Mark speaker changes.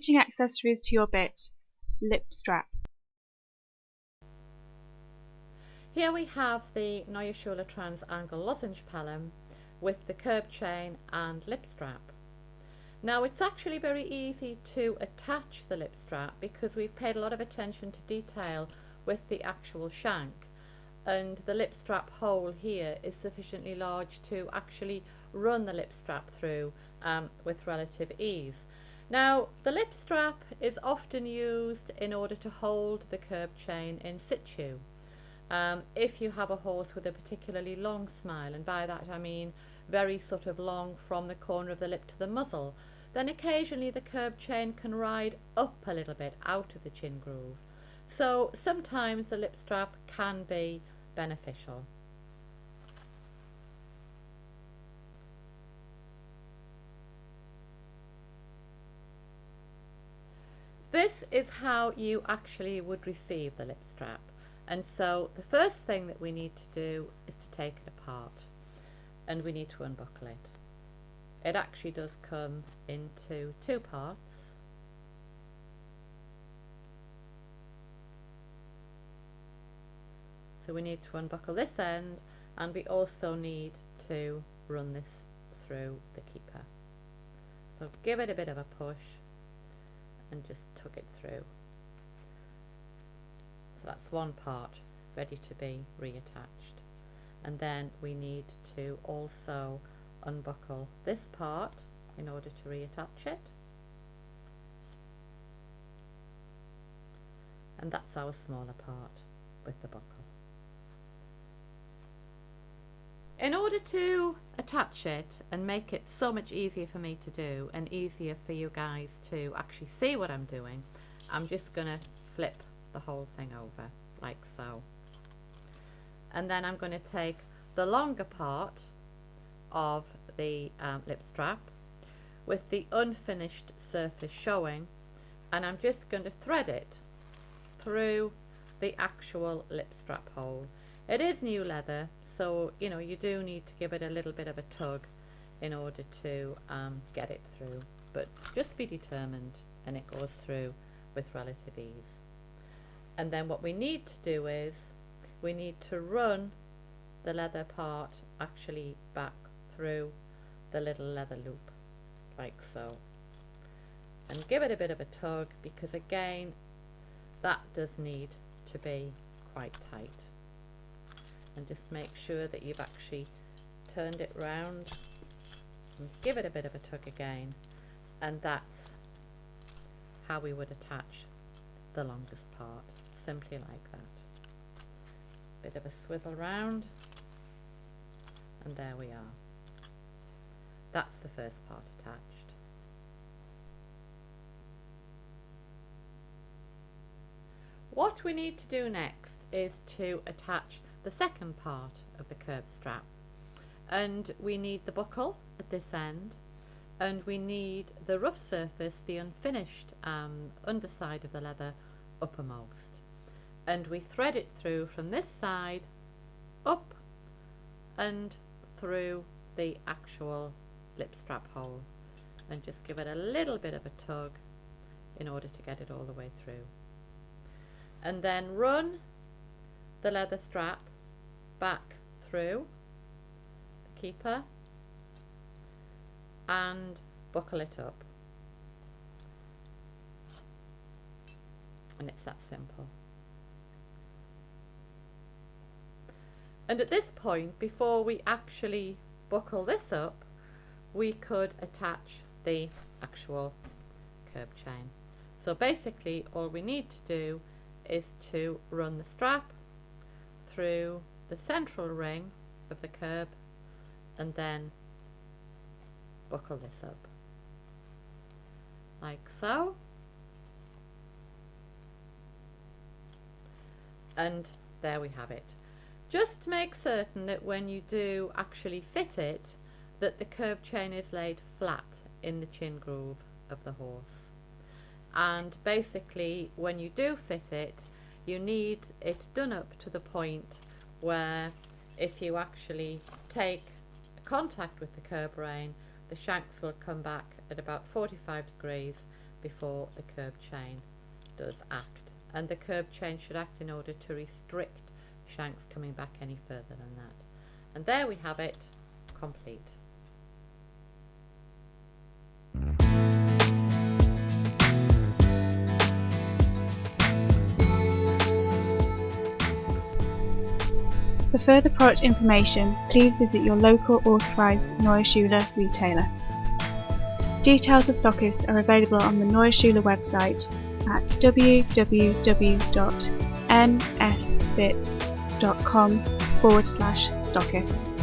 Speaker 1: fitting accessories to your bit, lip strap.
Speaker 2: Here we have the Neue Schule Trans Angle Lozenge Pelham with the curb chain and lip strap. Now it's actually very easy to attach the lip strap because we've paid a lot of attention to detail with the actual shank, and the lip strap hole here is sufficiently large to actually run the lip strap through with relative ease. Now the lip strap is often used in order to hold the curb chain in situ. If you have a horse with a particularly long smile, and by that I mean very sort of long from the corner of the lip to the muzzle, then occasionally the curb chain can ride up a little bit out of the chin groove. So sometimes the lip strap can be beneficial. This is how you actually would receive the lip strap. And so the first thing that we need to do is to take it apart, and we need to unbuckle it. It actually does come into two parts. So we need to unbuckle this end, and we also need to run this through the keeper. So give it a bit of a push and just tug it through. So that's one part ready to be reattached. And then we need to also unbuckle this part in order to reattach it. And that's our smaller part with the buckle. In order to attach it and make it so much easier for me to do and easier for you guys to actually see what I'm doing, I'm just going to flip the whole thing over like so. And then I'm going to take the longer part of the lip strap with the unfinished surface showing, and I'm just going to thread it through the actual lip strap hole. It is new leather, so you know you do need to give it a little bit of a tug in order to get it through, but just be determined and it goes through with relative ease. And then what we need to do is we need to run the leather part actually back through the little leather loop like so, and give it a bit of a tug because again that does need to be quite tight. And just make sure that you've actually turned it round and give it a bit of a tug again, and that's how we would attach the longest part, simply like that. Bit of a swizzle round, and there we are. That's the first part attached. What we need to do next is to attach the second part of the curb strap, and we need the buckle at this end, and we need the rough surface, the unfinished underside of the leather uppermost, and we thread it through from this side up and through the actual lip strap hole, and just give it a little bit of a tug in order to get it all the way through, and then run the leather strap back through the keeper and buckle it up, and it's that simple. And at this point, before we actually buckle this up, we could attach the actual curb chain. So basically all we need to do is to run the strap through the central ring of the curb and then buckle this up like so, and there we have it. Just make certain that when you do actually fit it, that the curb chain is laid flat in the chin groove of the horse. And basically when you do fit it, you need it done up to the point where if you actually take contact with the curb rein, the shanks will come back at about 45 degrees before the curb chain does act. And the curb chain should act in order to restrict shanks coming back any further than that. And there we have it, complete.
Speaker 1: For further product information, please visit your local authorised Neue Schule retailer. Details of stockists are available on the Neue Schule website at www.nsbits.com/stockists.